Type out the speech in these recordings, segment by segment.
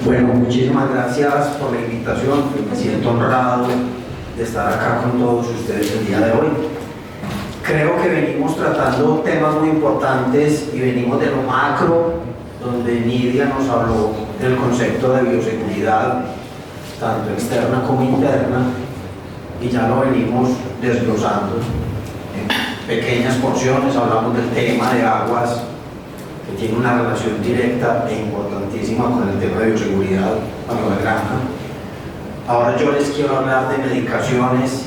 Bueno, muchísimas gracias por la invitación. Me siento honrado de estar acá con todos ustedes el día de hoy. Creo que venimos tratando temas muy importantes y venimos de lo macro, donde Nidia nos habló del concepto de bioseguridad, tanto externa como interna, y ya lo venimos desglosando en pequeñas porciones. Hablamos del tema de aguas, que tiene una relación directa e importantísima con el tema de bioseguridad para la granja. Ahora yo les quiero hablar de medicaciones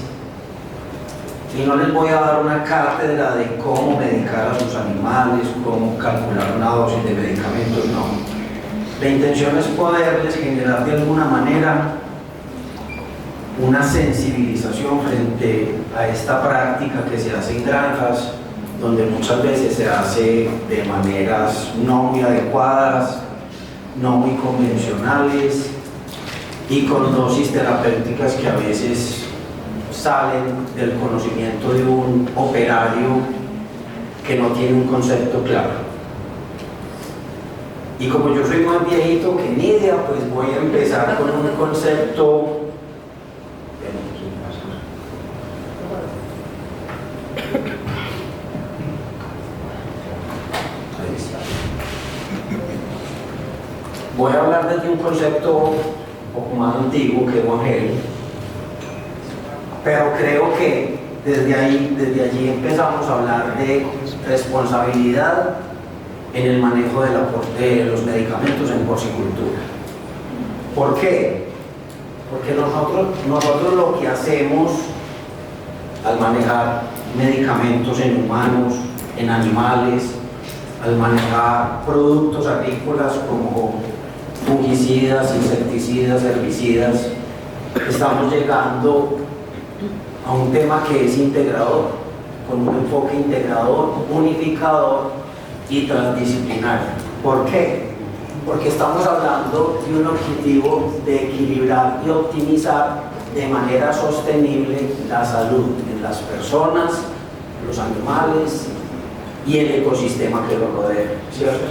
y no les voy a dar una cátedra de cómo medicar a sus animales, cómo calcular una dosis de medicamentos, no. La intención es poderles generar de alguna manera una sensibilización frente a esta práctica que se hace en granjas, donde muchas veces se hace de maneras no muy adecuadas, no muy convencionales y con dosis terapéuticas que a veces salen del conocimiento de un operario que no tiene un concepto claro. Y como yo soy más viejito que Nidia, pues voy a empezar con un concepto. Voy a hablar desde un concepto un poco más antiguo que Evangelio, pero creo que desde allí empezamos a hablar de responsabilidad en el manejo de los medicamentos en porcicultura. ¿Por qué? Porque nosotros lo que hacemos al manejar medicamentos en humanos, en animales, al manejar productos agrícolas como fungicidas, insecticidas, herbicidas, estamos llegando a un tema que es integrador, con un enfoque integrador, unificador y transdisciplinario. ¿Por qué? Porque estamos hablando de un objetivo de equilibrar y optimizar de manera sostenible la salud en las personas, los animales y el ecosistema que lo rodea, ¿cierto?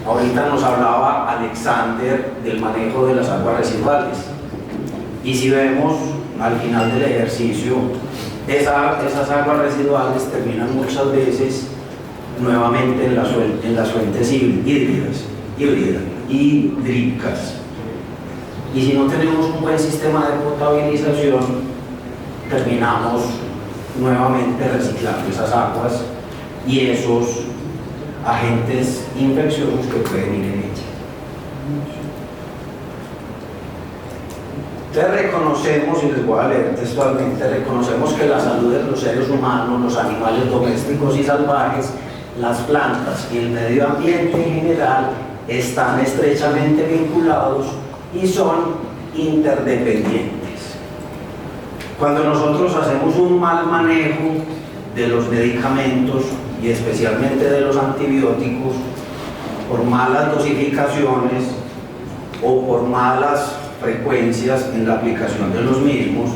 Ahorita nos hablaba Alexander del manejo de las aguas residuales, y si vemos al final del ejercicio, esas aguas residuales terminan muchas veces nuevamente en las fuentes hídricas. Y si no tenemos un buen sistema de potabilización, terminamos nuevamente reciclando esas aguas y esos agentes infecciosos que pueden ir en ella. Entonces reconocemos, y les voy a leer textualmente, reconocemos que la salud de los seres humanos, los animales domésticos y salvajes, las plantas y el medio ambiente en general están estrechamente vinculados y son interdependientes. Cuando nosotros hacemos un mal manejo de los medicamentos y especialmente de los antibióticos, por malas dosificaciones o por malas frecuencias en la aplicación de los mismos,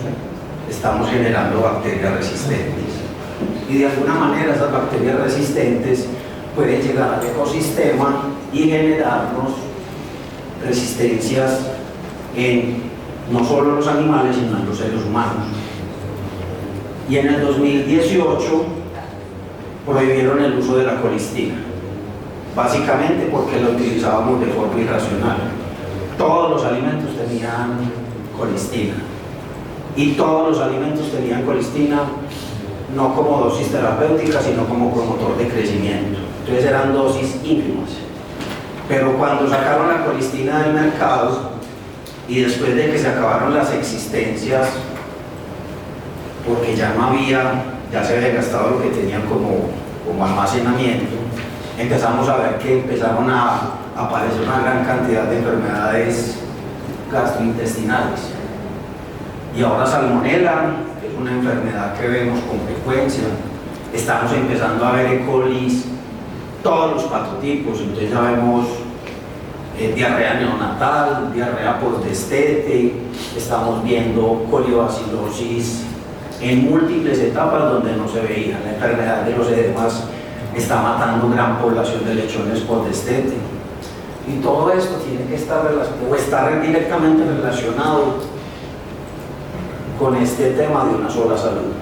estamos generando bacterias resistentes. Y de alguna manera esas bacterias resistentes pueden llegar al ecosistema y generarnos resistencias en no solo los animales, sino en los seres humanos. Y en el 2018 prohibieron el uso de la colistina, básicamente porque lo utilizábamos de forma irracional. Todos los alimentos tenían colistina, y todos los alimentos tenían colistina no como dosis terapéutica, sino como promotor de crecimiento. Entonces eran dosis ínfimas. Pero cuando sacaron la colistina del mercado y después de que se acabaron las existencias, porque ya no había, ya se había gastado lo que tenían como almacenamiento, empezamos a ver que empezaron a aparecer una gran cantidad de enfermedades gastrointestinales. Y ahora salmonela, que es una enfermedad que vemos con frecuencia, estamos empezando a ver E. coli, todos los patotipos. Entonces ya vemos diarrea neonatal, diarrea postdestete, estamos viendo colibacilosis en múltiples etapas donde no se veía. La enfermedad de los edemas está matando gran población de lechones postdestete. Y todo esto tiene que estar o estar directamente relacionado con este tema de una sola salud.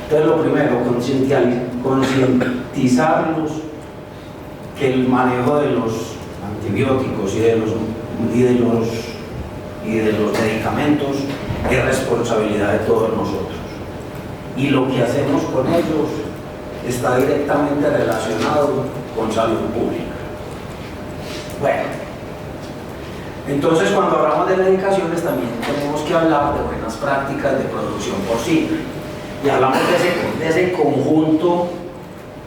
Entonces, lo primero, concientizarnos que el manejo de los antibióticos y de los medicamentos es responsabilidad de todos nosotros. Y lo que hacemos con ellos está directamente relacionado con salud pública. Bueno, entonces cuando hablamos de medicaciones también tenemos que hablar de buenas prácticas de producción porcina. Y hablamos de ese conjunto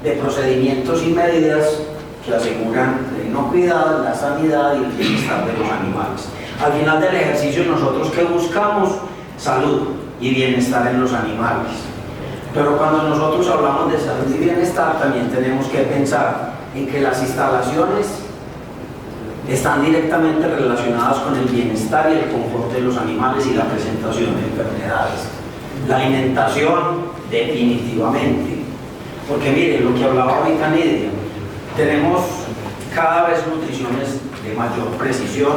de procedimientos y medidas que aseguran la inocuidad, la sanidad y el bienestar de los animales. Al final del ejercicio, nosotros que buscamos salud y bienestar en los animales. Pero cuando nosotros hablamos de salud y bienestar, también tenemos que pensar en que las instalaciones están directamente relacionadas con el bienestar y el confort de los animales y la presentación de enfermedades. La alimentación, definitivamente. Porque miren, lo que hablaba ahorita Nidia, tenemos cada vez nutriciones de mayor precisión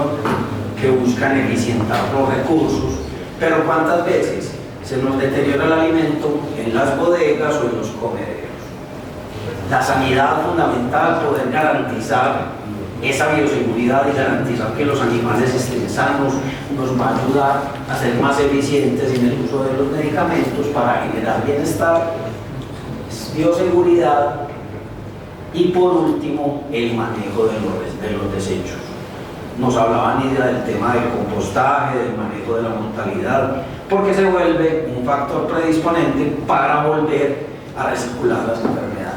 que buscan eficientar los recursos, pero ¿cuántas veces se nos deteriora el alimento en las bodegas o en los comederos? La sanidad fundamental, poder garantizar esa bioseguridad y garantizar que los animales estén sanos, nos va a ayudar a ser más eficientes en el uso de los medicamentos para generar bienestar, bioseguridad y por último el manejo de los desechos. Nos hablaba Nidia del tema del compostaje, del manejo de la mortalidad, porque se vuelve un factor predisponente para volver a recircular las enfermedades.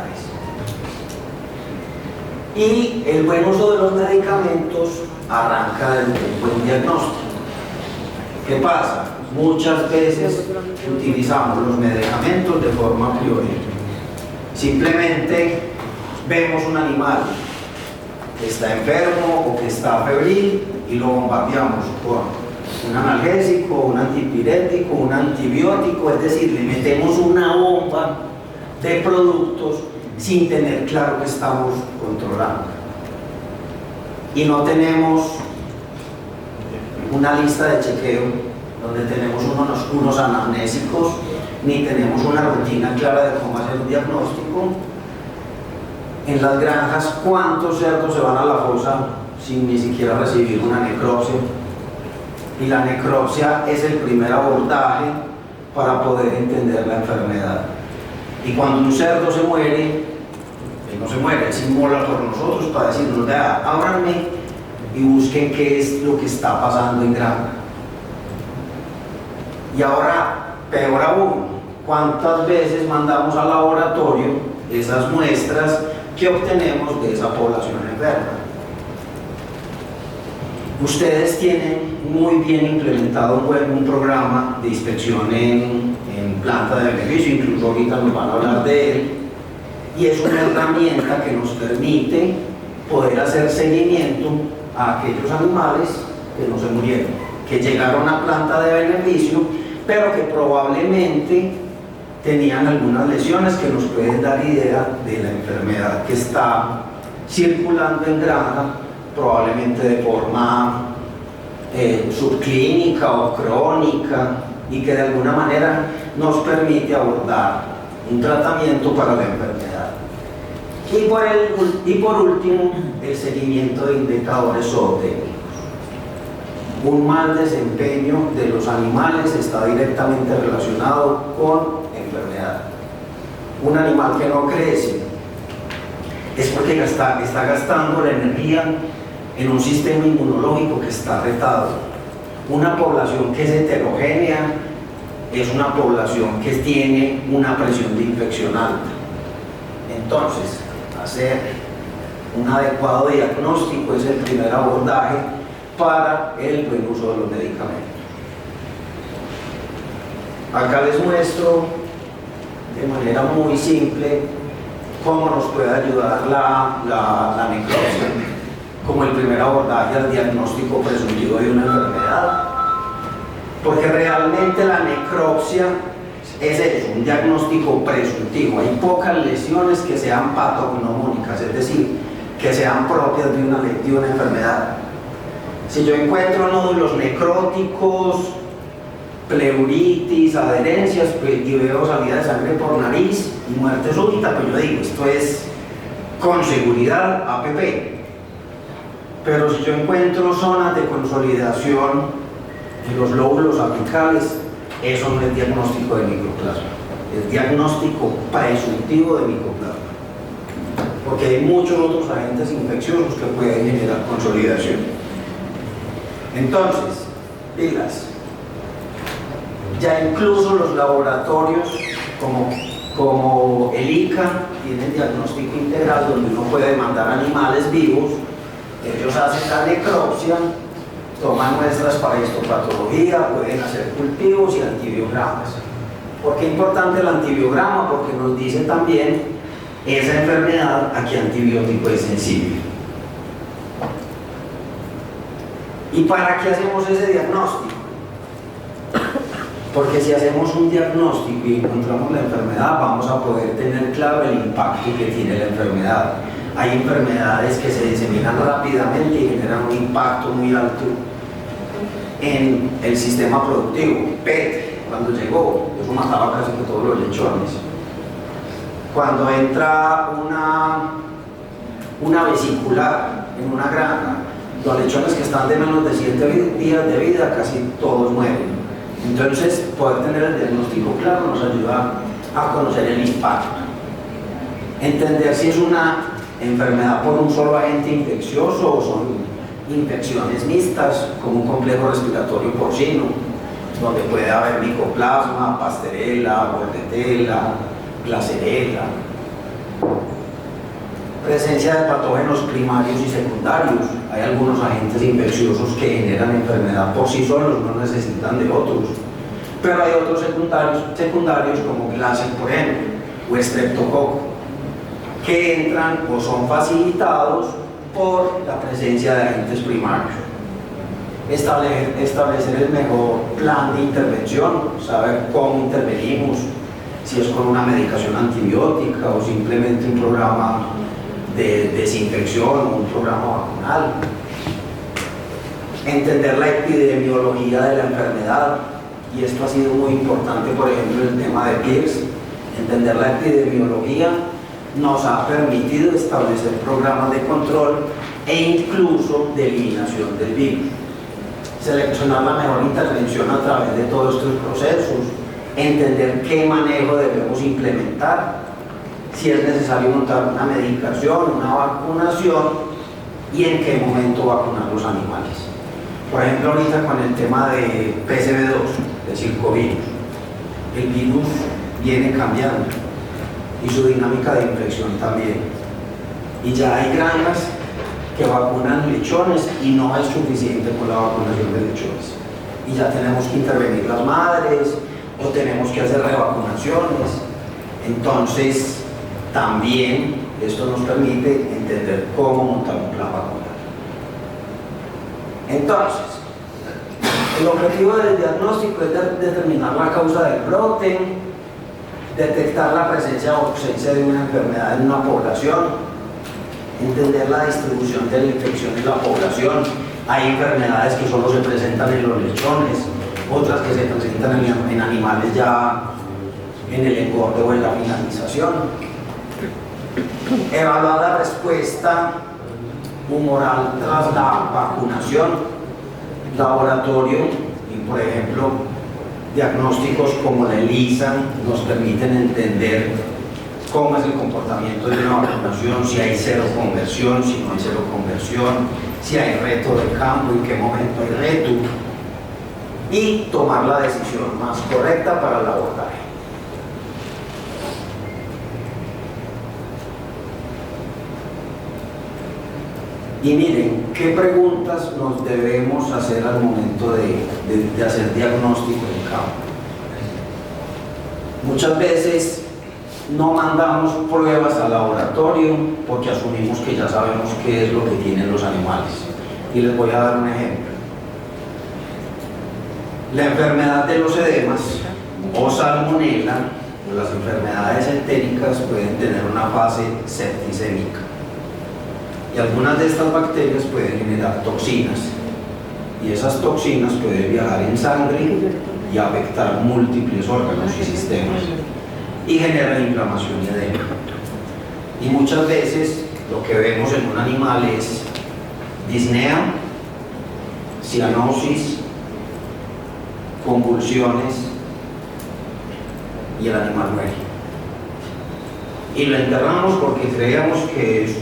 Y el buen uso de los medicamentos arranca desde un buen diagnóstico. ¿Qué pasa? Muchas veces utilizamos los medicamentos de forma a priori. Simplemente vemos un animal que está enfermo o que está febril y lo bombardeamos con un analgésico, un antipirético, un antibiótico, es decir, le metemos una bomba de productos sin tener claro que estamos controlando. Y no tenemos una lista de chequeo donde tenemos unos anamnésicos, ni tenemos una rutina clara de cómo hacer un diagnóstico. En las granjas, ¿cuántos cerdos se van a la fosa sin ni siquiera recibir una necropsia? Y la necropsia es el primer abordaje para poder entender la enfermedad. Y cuando un cerdo se muere, él no se muere, él se inmola por nosotros para decirnos, vea, ábranme y busquen qué es lo que está pasando en granja. Y ahora, peor aún, ¿cuántas veces mandamos al laboratorio esas muestras que obtenemos de esa población enferma? Ustedes tienen muy bien implementado un programa de inspección en planta de beneficio, incluso ahorita nos van a hablar de él, y es una herramienta que nos permite poder hacer seguimiento a aquellos animales que no se murieron, que llegaron a planta de beneficio, pero que probablemente tenían algunas lesiones que nos pueden dar idea de la enfermedad que está circulando en granja, probablemente de forma subclínica o crónica, y que de alguna manera nos permite abordar un tratamiento para la enfermedad. Y por último, el seguimiento de indicadores zootécnicos. Un mal desempeño de los animales está directamente relacionado con enfermedad. Un animal que no crece es porque está gastando la energía en un sistema inmunológico que está retado. Una población que es heterogénea es una población que tiene una presión de infección alta. Entonces, hacer un adecuado diagnóstico es el primer abordaje para el buen uso de los medicamentos. Acá les muestro de manera muy simple cómo nos puede ayudar la necropsia como el primer abordaje al diagnóstico presuntivo de una enfermedad, porque realmente la necropsia es eso, un diagnóstico presuntivo. Hay pocas lesiones que sean patognomónicas, es decir, que sean propias de una enfermedad. Si yo encuentro nódulos necróticos, pleuritis, adherencias, pues, y veo salida de sangre por nariz y muerte súbita, pues yo digo, esto es con seguridad APP. Pero si yo encuentro zonas de consolidación en los lóbulos apicales, eso no es diagnóstico de micoplasma, es diagnóstico presuntivo de micoplasma, porque hay muchos otros agentes infecciosos que pueden generar consolidación. Entonces, pilas, ya incluso los laboratorios como el ICA tienen diagnóstico integral donde uno puede mandar animales vivos, ellos hacen la necropsia, toman muestras para histopatología, pueden hacer cultivos y antibiogramas. ¿Por qué es importante el antibiograma? Porque nos dice también esa enfermedad a qué antibiótico es sensible. ¿Y para qué hacemos ese diagnóstico? Porque si hacemos un diagnóstico y encontramos la enfermedad, vamos a poder tener claro el impacto que tiene la enfermedad. Hay enfermedades que se diseminan rápidamente y generan un impacto muy alto en el sistema productivo. PET, cuando llegó, eso mataba casi que todos los lechones. Cuando entra una vesicular en una granja, los lechones que están de menos de 7 días de vida, casi todos mueren. Entonces, poder tener el diagnóstico claro nos ayuda a conocer el impacto. Entender si es una enfermedad por un solo agente infeccioso o son infecciones mixtas, como un complejo respiratorio porcino, donde puede haber micoplasma, pasterela, bordetela, glacerela. Presencia de patógenos primarios y secundarios. Hay algunos agentes infecciosos que generan enfermedad por sí solos, no necesitan de otros. Pero hay otros secundarios como Glaser, por ejemplo, o Streptococo, que entran o son facilitados por la presencia de agentes primarios. Establecer el mejor plan de intervención, saber cómo intervenimos, si es con una medicación antibiótica o simplemente un programa de desinfección o un programa vacunal. Entender la epidemiología de la enfermedad, y esto ha sido muy importante, por ejemplo, en el tema de PIRS. Entender la epidemiología nos ha permitido establecer programas de control e incluso de eliminación del virus. Seleccionar la mejor intervención a través de todos estos procesos, entender qué manejo debemos implementar, si es necesario montar una medicación, una vacunación y en qué momento vacunar los animales. Por ejemplo, ahorita con el tema de PCV2, de circovirus, el virus viene cambiando y su dinámica de infección también. Y ya hay granjas que vacunan lechones y no es suficiente con la vacunación de lechones. Y ya tenemos que intervenir las madres o tenemos que hacer revacunaciones. Entonces, también esto nos permite entender cómo montar un plan vacunal. Entonces, el objetivo del diagnóstico es determinar la causa del brote, detectar la presencia o ausencia de una enfermedad en una población, entender la distribución de la infección en la población. Hay enfermedades que solo se presentan en los lechones, otras que se presentan en animales ya en el engorde o en la finalización. Evaluar la respuesta humoral tras la vacunación, laboratorio y, por ejemplo, diagnósticos como la ELISA nos permiten entender cómo es el comportamiento de una vacunación, si hay cero conversión, si no hay cero conversión, si hay reto de campo, en qué momento hay reto, y tomar la decisión más correcta para el abordaje. Y miren, ¿qué preguntas nos debemos hacer al momento de hacer diagnóstico en campo? Muchas veces no mandamos pruebas al laboratorio porque asumimos que ya sabemos qué es lo que tienen los animales. Y les voy a dar un ejemplo. La enfermedad de los edemas o salmonela, o las enfermedades entéricas, pueden tener una fase septicémica. Y Y algunas de estas bacterias pueden generar toxinas. Y esas toxinas pueden viajar en sangre y afectar múltiples órganos y sistemas. Y generan inflamación y edema. Y muchas veces lo que vemos en un animal es disnea, cianosis, convulsiones, y el animal muere. Y lo enterramos porque creíamos que es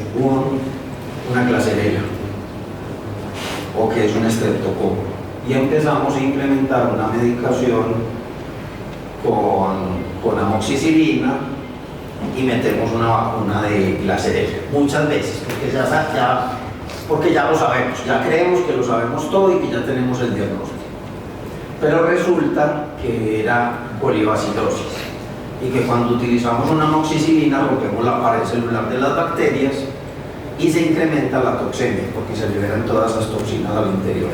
una glacerela o que es un estreptococo. Y empezamos a implementar una medicación con amoxicilina y metemos una vacuna de glacerela. Muchas veces, porque ya lo sabemos, ya creemos que lo sabemos todo y que ya tenemos el diagnóstico. Pero resulta que era polibacilosis y que cuando utilizamos una amoxicilina rompemos la pared celular de las bacterias y se incrementa la toxemia porque se liberan todas esas toxinas al interior.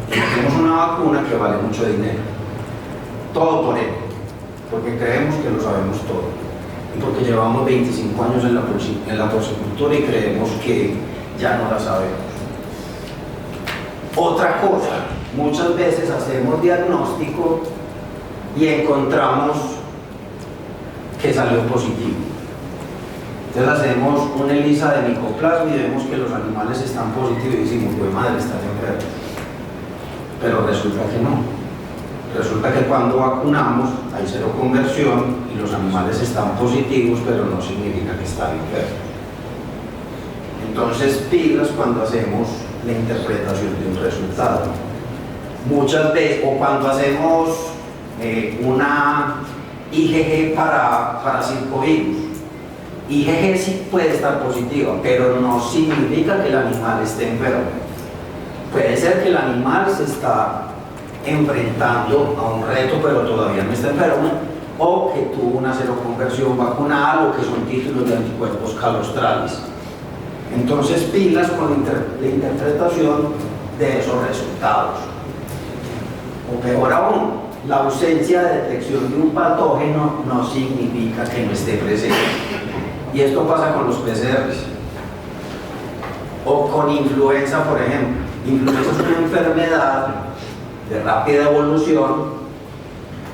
Y tenemos una vacuna que vale mucho dinero, todo por él, porque creemos que lo sabemos todo y porque llevamos 25 años en la porcicultura y creemos que ya no la sabemos. Otra cosa, muchas veces hacemos diagnóstico y encontramos que salió positivo. Entonces hacemos un ELISA de micoplasma y vemos que los animales están positivos y decimos, pues madre, están enfermos. Pero resulta que no. Resulta que cuando vacunamos hay seroconversión y los animales están positivos, pero no significa que están enfermos. Entonces, pilas cuando hacemos la interpretación de un resultado. Muchas veces, o cuando hacemos una IgG para circovirus. IgG sí puede estar positiva, pero no significa que el animal esté enfermo. Puede ser que el animal se está enfrentando a un reto, pero todavía no está enfermo, o que tuvo una seroconversión vacunal, o que son títulos de anticuerpos calostrales. Entonces, pilas con la interpretación de esos resultados. O peor aún, la ausencia de detección de un patógeno no significa que no esté presente. Y esto pasa con los PCRs. O con influenza, por ejemplo. Influenza es una enfermedad de rápida evolución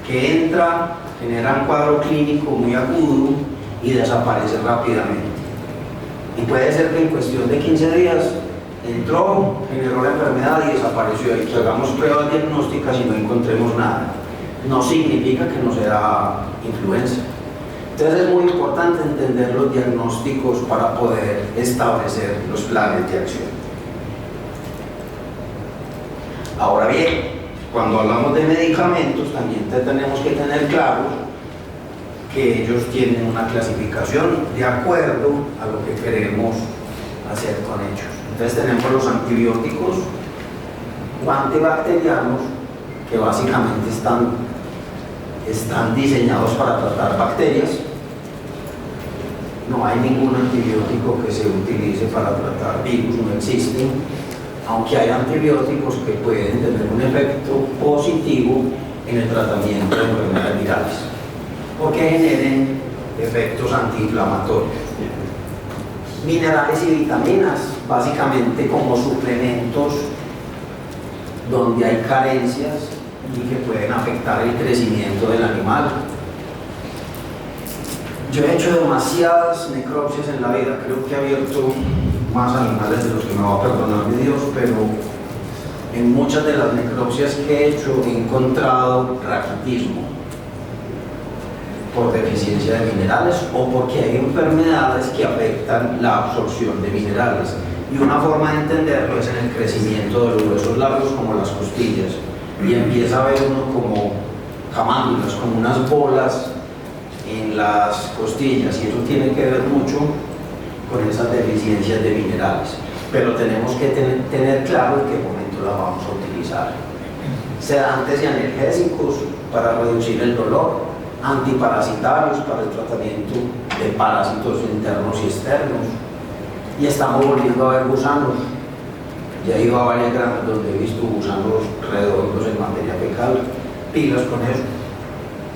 que entra, genera un cuadro clínico muy agudo y desaparece rápidamente. Y puede ser que en cuestión de 15 días entró, generó la enfermedad y desapareció. Y que hagamos pruebas diagnósticas y no encontremos nada. No significa que no sea influenza. Entonces es muy importante entender los diagnósticos para poder establecer los planes de acción. Ahora bien, cuando hablamos de medicamentos también tenemos que tener claro que ellos tienen una clasificación de acuerdo a lo que queremos hacer con ellos. Entonces tenemos los antibióticos o antibacterianos que básicamente están diseñados para tratar bacterias. No hay ningún antibiótico que se utilice para tratar virus, no existen, aunque hay antibióticos que pueden tener un efecto positivo en el tratamiento de enfermedades virales, porque generen efectos antiinflamatorios. Minerales y vitaminas, básicamente como suplementos donde hay carencias y que pueden afectar el crecimiento del animal. Yo he hecho demasiadas necropsias en la vida, creo que he abierto más animales de los que me va a perdonar mi Dios, pero en muchas de las necropsias que he hecho he encontrado raquitismo por deficiencia de minerales o porque hay enfermedades que afectan la absorción de minerales. Y una forma de entenderlo es en el crecimiento de los huesos largos como las costillas. Y empieza a ver uno como jamándulas, como unas bolas en las costillas, y eso tiene que ver mucho con esas deficiencias de minerales. Pero tenemos que tener claro en qué momento las vamos a utilizar. Sedantes y analgésicos para reducir el dolor, antiparasitarios para el tratamiento de parásitos internos y externos. Y estamos volviendo a ver gusanos. Ya he ido a varias granjas donde he visto gusanos redondos en materia fecal. Pilas con eso,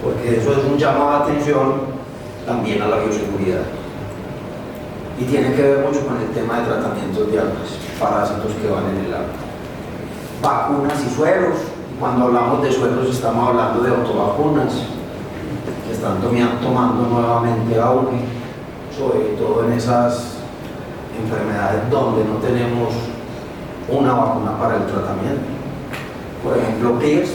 porque eso es un llamado de atención también a la bioseguridad. y tiene que ver mucho con el tema de tratamientos de algas, parásitos que van en el agua. Vacunas y sueros. Cuando hablamos de sueros estamos hablando de autovacunas que están tomando nuevamente auge, sobre todo en esas enfermedades donde no tenemos una vacuna para el tratamiento. Por ejemplo, PIRS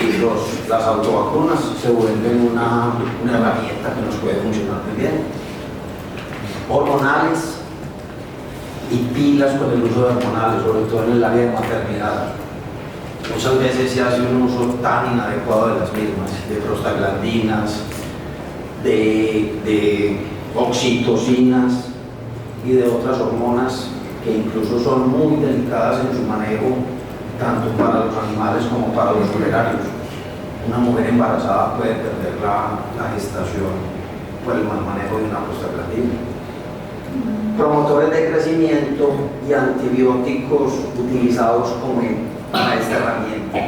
y las autovacunas se vuelven una herramienta que nos puede funcionar muy bien. Hormonales y pilas con el uso de hormonales, sobre todo en el área de maternidad. Muchas veces se hace un uso tan inadecuado de las mismas, de prostaglandinas, de oxitocinas y de otras hormonas que incluso son muy delicadas en su manejo, tanto para los animales como para los funerarios. Una mujer embarazada puede perder la gestación por el mal manejo de una prostaglandina. Promotores de crecimiento y antibióticos utilizados para esta herramienta,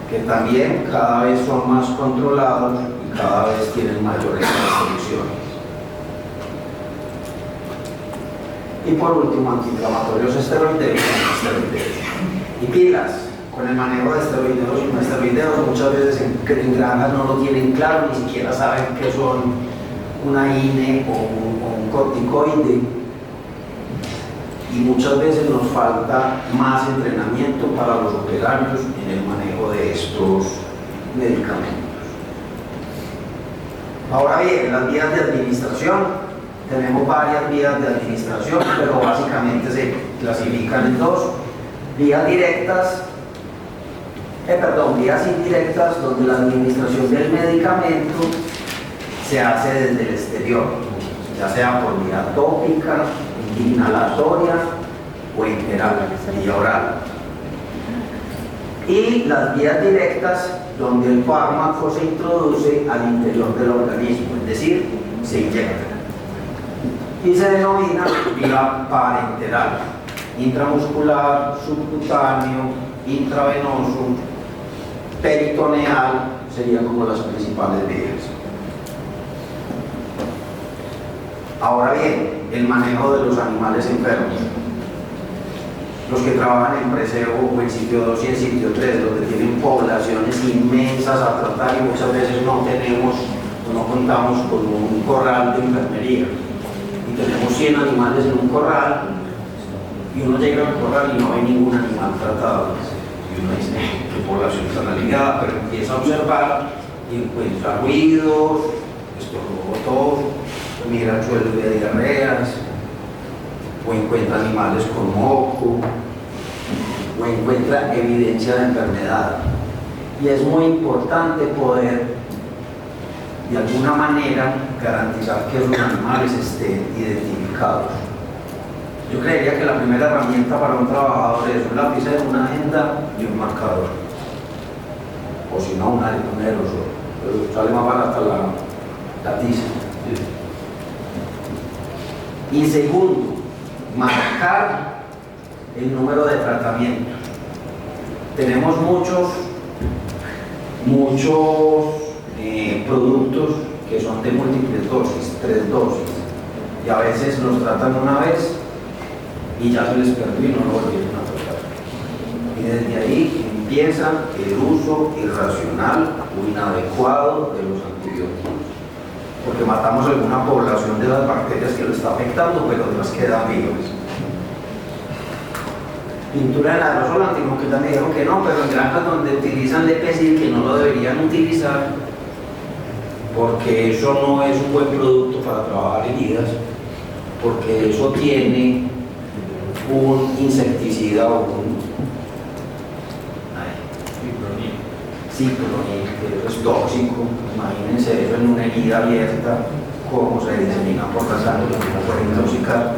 que también cada vez son más controlados y cada vez tienen mayores restricciones. Y por último, antiinflamatorios esteroideos y pilas. Con el manejo de esteroideos y no esteroideos, muchas veces en granjas no lo tienen claro, ni siquiera saben qué son una INE o un corticoide, y muchas veces nos falta más entrenamiento para los operarios en el manejo de estos medicamentos. Ahora bien, las vías de administración, tenemos varias vías de administración, pero básicamente se clasifican en dos: vías directas, vías indirectas, donde la administración del medicamento se hace desde el exterior, ya sea por vía tópica, inhalatoria o integral, vía oral. Y las vías directas, donde el fármaco se introduce al interior del organismo, es decir, se inyecta. Y se denomina vía parenteral, intramuscular, subcutáneo, intravenoso, peritoneal, serían como las principales vías. Ahora bien, el manejo de los animales enfermos. Los que trabajan en preseo o en sitio 2 y en sitio 3, donde tienen poblaciones inmensas a tratar y muchas veces no contamos con un corral de enfermería. Y tenemos 100 animales en un corral y uno llega al corral y no ve ningún animal tratado. Y uno dice, qué población tan aliviada, pero empieza a observar y encuentra ruidos, estornudos, mira suelos de diarreas, o encuentra animales con moco, o encuentra evidencia de enfermedad. Y es muy importante poder, de alguna manera, garantizar que esos animales estén identificados. Yo creería que la primera herramienta para un trabajador es un lapicero, una agenda y un marcador. O si no, un aerosol. Pero sale más barata la tiza. Y segundo, marcar el número de tratamientos. Tenemos muchos productos que son de múltiples dosis, 3 dosis, y a veces los tratan una vez y ya se les perdió y no lo volvieron a tratar. Y desde ahí empieza el uso irracional o inadecuado de los antibióticos, porque matamos alguna población de las bacterias que lo está afectando, pero otras quedan vivas. Pintura en aerosol, antiguo, que también dijeron que no, pero en granjas donde utilizan Lepecil, que no lo deberían utilizar, porque eso no es un buen producto para trabajar heridas, porque eso tiene un insecticida o un ciclonil, que es tóxico. Imagínense eso en una herida abierta, cómo se disemina por la sangre, cómo puede intoxicar.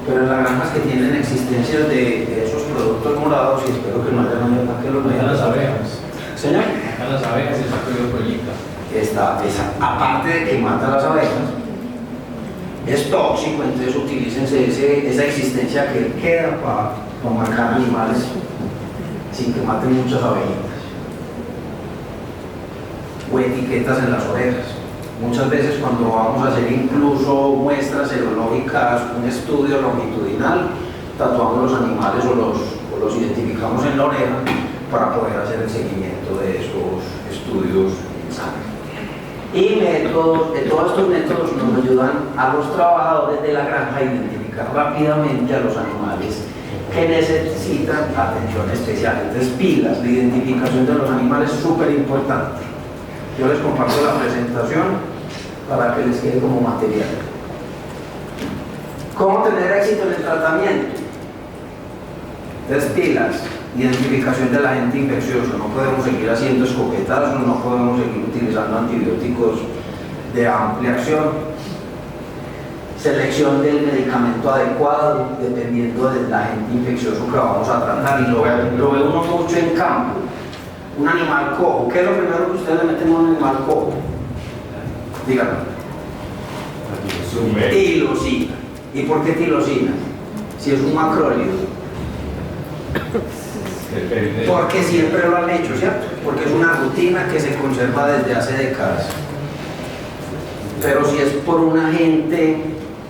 Pero en las granjas que tienen existencias de esos productos morados, y espero que no haya nadie acá que los vean. Las abejas. ¿Señor? Acá las abejas y saco de polita. Aparte de que mata las abejas, es tóxico, entonces utilícense esa existencia que queda para marcar animales sin que maten muchas abejitas. O etiquetas en las orejas. Muchas veces cuando vamos a hacer incluso muestras serológicas, un estudio longitudinal, tatuamos los animales o los identificamos en la oreja para poder hacer el seguimiento de esos estudios en sangre. Y todos estos métodos nos ayudan a los trabajadores de la granja a identificar rápidamente a los animales que necesitan atención especial. Entonces, pilas de identificación de los animales es súper importante. Yo les comparto la presentación para que les quede como material. ¿Cómo tener éxito en el tratamiento? Entonces, pilas, identificación del agente infeccioso. No podemos seguir haciendo escopetazos, no podemos seguir utilizando antibióticos de amplia acción. Selección del medicamento adecuado dependiendo del agente infeccioso que vamos a tratar, y lo ve uno mucho en campo. Un animal cojo, ¿qué es lo primero que ustedes le meten a un animal cojo? Díganme. Tilosina. ¿Y por qué tilosina? Si es un macrólido. Porque siempre lo han hecho, ¿cierto? Porque es una rutina que se conserva desde hace décadas. Pero si es por un agente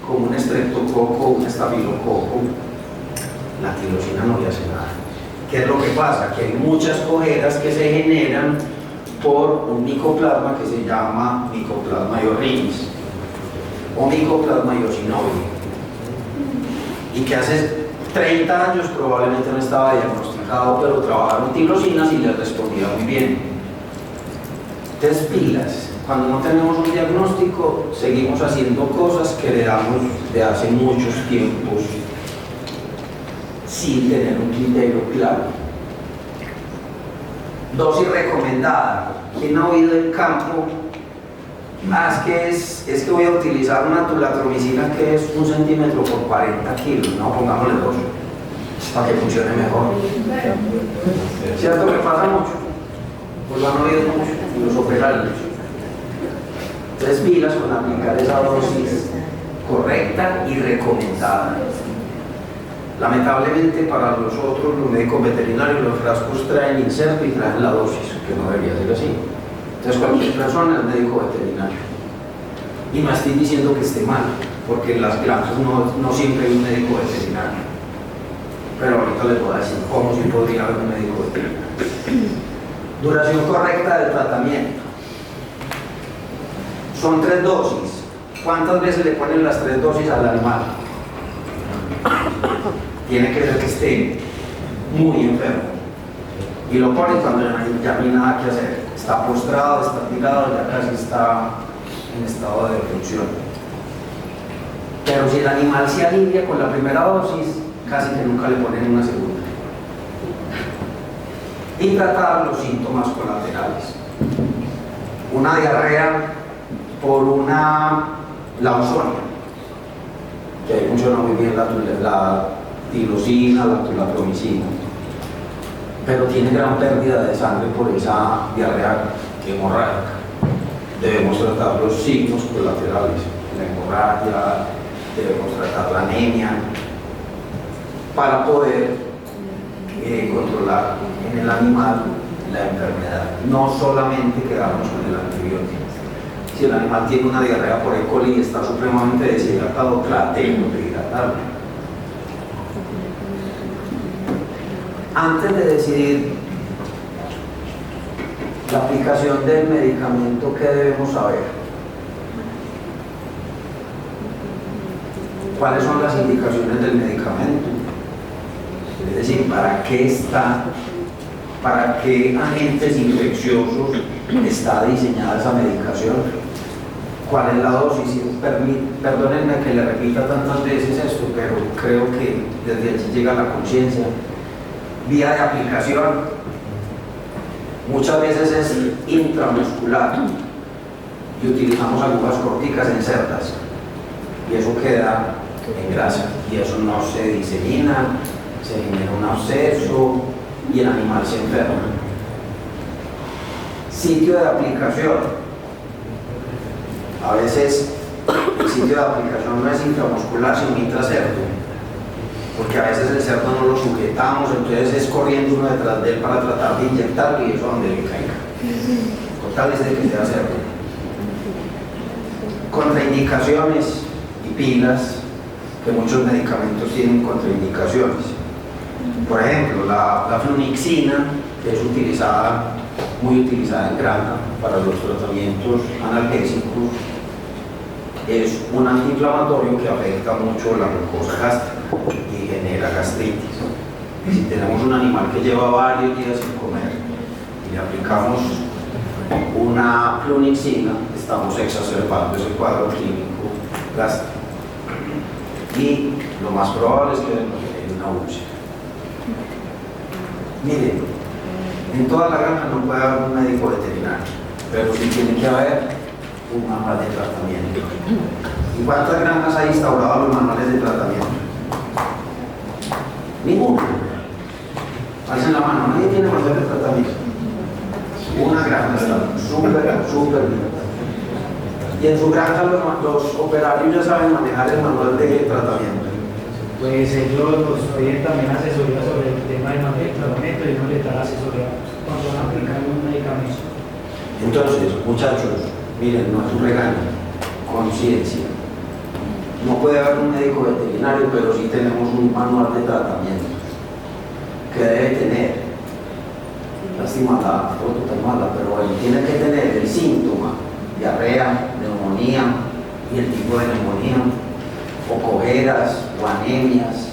como un estreptococo, un estafilococo, la tilosina no le hace nada. ¿Qué es lo que pasa? Que hay muchas cojeras que se generan por un micoplasma que se llama Mycoplasma iorrinis o Mycoplasma eosinovi, y que hace 30 años probablemente no estaba diagnosticado, pero trabajaron tilosinas y les respondía muy bien. Entonces, pilas. Cuando no tenemos un diagnóstico, seguimos haciendo cosas que heredamos de hace muchos tiempos sin tener un criterio claro. Dosis recomendada. ¿Quién ha oído en campo? Es que voy a utilizar una tulatromicina que es 1 centímetro por 40 kilos. No, pongámosle 2 para que funcione mejor. ¿Cierto que pasa mucho? Pues lo han oído mucho y los operarios. Entonces, pilas con aplicar esa dosis correcta y recomendada. Lamentablemente para nosotros, los médicos veterinarios, los frascos traen inserto y traen la dosis, que no debería ser así. Entonces, cualquier persona es médico veterinario. Y no estoy diciendo que esté mal, porque en las granjas no siempre hay un médico veterinario. Pero ahorita les voy a decir cómo sí podría haber un médico veterinario. Duración correcta del tratamiento. Son 3 dosis. ¿Cuántas veces le ponen las 3 dosis al animal? Tiene que ser que esté muy enfermo. Y lo ponen cuando ya no hay nada que hacer. Está postrado, está tirado, ya casi está en estado de defunción. Pero si el animal se alivia con la primera dosis, casi que nunca le ponen una segunda. Y tratar los síntomas colaterales. Una diarrea por una lausonia, que ahí funciona muy bien la tilosina, la tulapromicina, pero tiene gran pérdida de sangre por esa diarrea hemorrágica. Debemos tratar los signos colaterales, la hemorragia, debemos tratar la anemia, para poder controlar en el animal la enfermedad, no solamente quedarnos con el antibiótico. Si el animal tiene una diarrea por E. coli y está supremamente deshidratado, tratemos de hidratarlo. Antes de decidir la aplicación del medicamento, ¿qué debemos saber? ¿Cuáles son las indicaciones del medicamento? Es decir, ¿para qué está? ¿Para qué agentes infecciosos está diseñada esa medicación? ¿Cuál es la dosis? Perdónenme que le repita tantas veces esto, pero creo que desde allí llega la conciencia. Vía de aplicación, muchas veces es intramuscular y utilizamos agujas corticas en cerdas y eso queda en grasa y eso no se disemina, se genera un absceso y el animal se enferma. Sitio de aplicación. A veces el sitio de aplicación no es intramuscular, sino intracerdo, porque a veces el cerdo no lo sujetamos, entonces es corriendo uno detrás de él para tratar de inyectarlo y eso a donde le caiga, con tal de que sea cerdo. Contraindicaciones y pilas, que muchos medicamentos tienen contraindicaciones. Por ejemplo, la flunixina, que es muy utilizada en granja para los tratamientos analgésicos, es un antiinflamatorio que afecta mucho la mucosa gástrica y genera gastritis. Si tenemos un animal que lleva varios días sin comer y le aplicamos una flunixina, estamos exacerbando ese cuadro clínico gástrico y lo más probable es que nos genere una úlcera. Miren, en toda la granja no puede haber un médico veterinario, pero sí tiene que haber un manual de tratamiento. ¿Y cuántas granjas hay instaurados los manuales de tratamiento? Ninguno. Alcen la mano, nadie tiene manual de tratamiento. Una granja está súper bien. Y en su granja los operarios ya saben manejar el manual de tratamiento. Pues ellos nos piden también asesoría sobre el tema del manual de tratamiento y uno les da la asesoría cuando van a aplicar un medicamento. Entonces, muchachos, miren, no es un regaño, conciencia. No puede haber un médico veterinario, pero sí tenemos un manual de tratamiento que debe tener. Lástima la foto tan mala, pero bueno, tiene que tener el síntoma, diarrea, neumonía y el tipo de neumonía, o cojeras o anemias,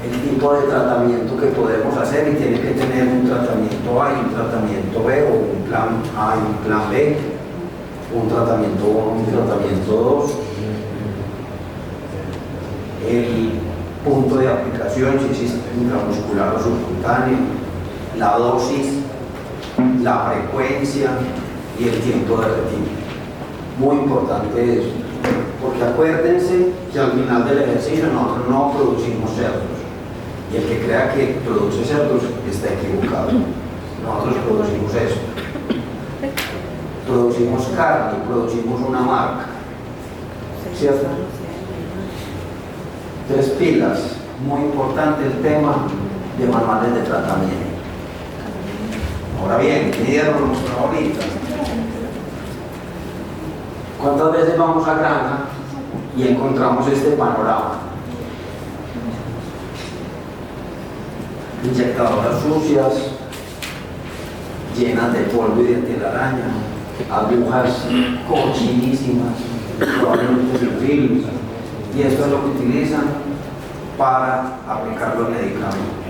el tipo de tratamiento que podemos hacer, y tiene que tener un tratamiento A y un tratamiento B, o un plan A y un plan B, un tratamiento 1 y un tratamiento 2, el punto de aplicación, si es intramuscular o subcutáneo, la dosis, la frecuencia y el tiempo de retiro. Muy importante eso, porque acuérdense que al final del ejercicio nosotros no producimos cerdos, y el que crea que produce cerdos está equivocado. Nosotros producimos eso, producimos carne, producimos una marca, ¿cierto? Tres pilas, muy importante el tema de manuales de tratamiento. Ahora bien, Lidia nos mostró ahorita. ¿Cuántas veces vamos a granja y encontramos este panorama? Inyectadoras sucias, llenas de polvo y de telaraña, agujas cochinísimas, probablemente sin filo, y esto es lo que utilizan para aplicar los medicamentos.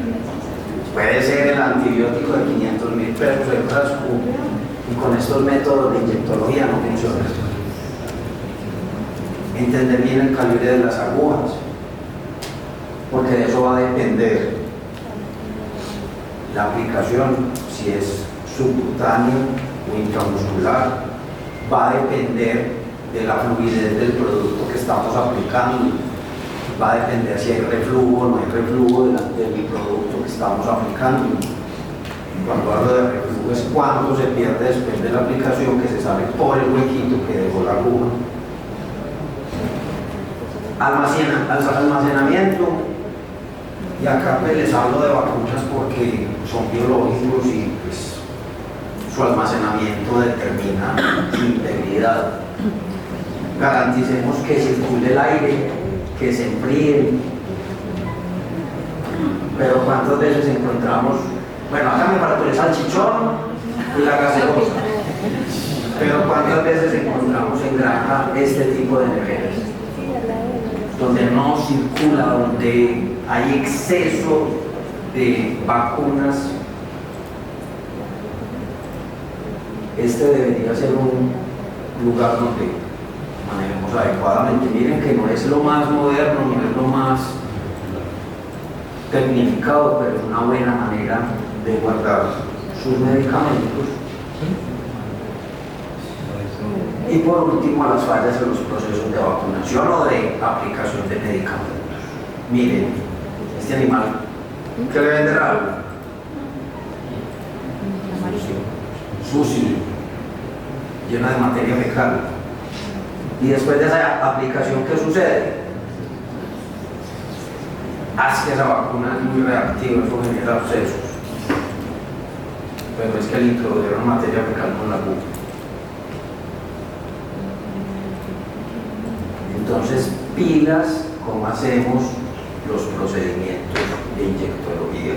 Puede ser el antibiótico de 500.000 pesos el frasco, y con estos métodos de inyectología no funciona. Entender bien el calibre de las agujas, porque de eso va a depender la aplicación, si es subcutáneo o intramuscular, va a depender de la fluidez del producto que estamos aplicando, va a depender si hay reflujo o no hay reflujo del producto que estamos aplicando. Cuando hablo de reflujo es cuánto se pierde después de la aplicación, que se sale por el huequito que dejó la aguja. Almacenamiento, y acá pues les hablo de vacunas porque son biológicos y pues su almacenamiento determina su integridad. Garanticemos que circule el aire, que se enfríe, pero ¿cuántas veces encontramos? Bueno, acá me faltó el salchichón y la gaseosa, pero ¿cuántas veces encontramos en granja este tipo de neveras? Donde no circula, donde hay exceso de vacunas. Este debería ser un lugar donde manejemos adecuadamente. Miren que no es lo más moderno, no es lo más tecnificado, pero es una buena manera de guardar sus medicamentos. Y por último, las fallas en los procesos de vacunación o de aplicación de medicamentos. Miren, este animal, ¿qué le vende algo? Sucio, llena de materia fecal. Y después de esa aplicación, ¿qué sucede? Que esa vacuna es muy reactiva, eso genera abscesos. Pero es que le introdujeron materia fecal con la aguja. Entonces, pilas, ¿cómo hacemos los procedimientos de inyectología?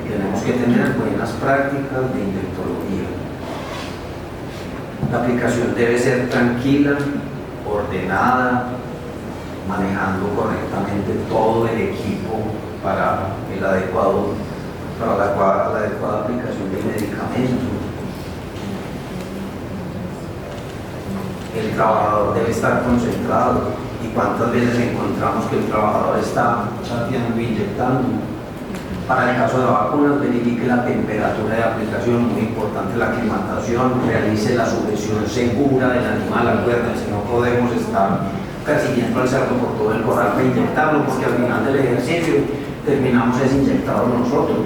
Tenemos que tener buenas prácticas de inyectología. La aplicación debe ser tranquila, ordenada, manejando correctamente todo el equipo para la adecuada aplicación del medicamento. El trabajador debe estar concentrado. ¿Y cuántas veces encontramos que el trabajador está chateando e inyectando? Para el caso de vacunas, verifique la temperatura de aplicación, muy importante la aclimatación, realice la sujeción segura del animal. Acuérdense, no podemos estar persiguiendo al cerdo por todo el corral para inyectarlo, porque al final del ejercicio terminamos desinyectados nosotros.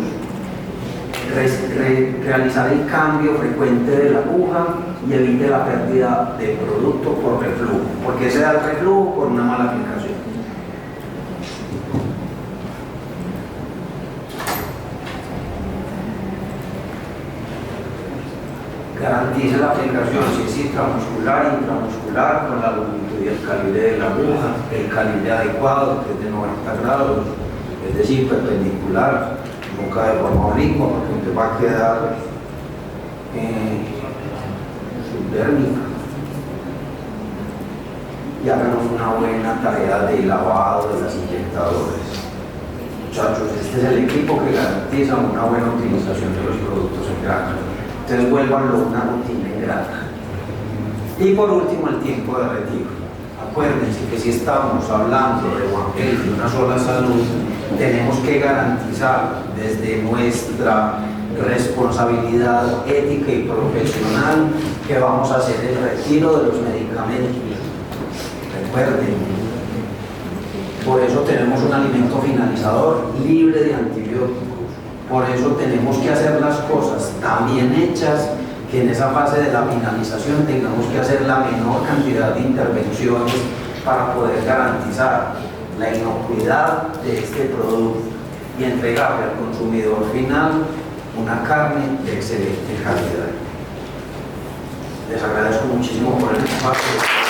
Realizar el cambio frecuente de la aguja y evite la pérdida de producto por reflujo, porque se da el reflujo por una mala aplicación. Garantice la aplicación, si es intramuscular, con la longitud y el calibre de la aguja, el calibre adecuado, que es de 90 grados, es decir, perpendicular, nunca de forma oblicua, porque usted va a quedar subdérmica. Y háganos una buena tarea de lavado de las inyectadoras. Muchachos, este es el equipo que garantiza una buena utilización de los productos en granja. Entonces vuélvanlo una rutina ingrata. Y por último, el tiempo de retiro. Acuérdense que si estamos hablando de evangelio de una sola salud, tenemos que garantizar desde nuestra responsabilidad ética y profesional que vamos a hacer el retiro de los medicamentos. Recuerden, por eso tenemos un alimento finalizador libre de antibióticos. Por eso tenemos que hacer las cosas tan bien hechas que en esa fase de la finalización tengamos que hacer la menor cantidad de intervenciones para poder garantizar la inocuidad de este producto y entregarle al consumidor final una carne de excelente calidad. Les agradezco muchísimo por el espacio.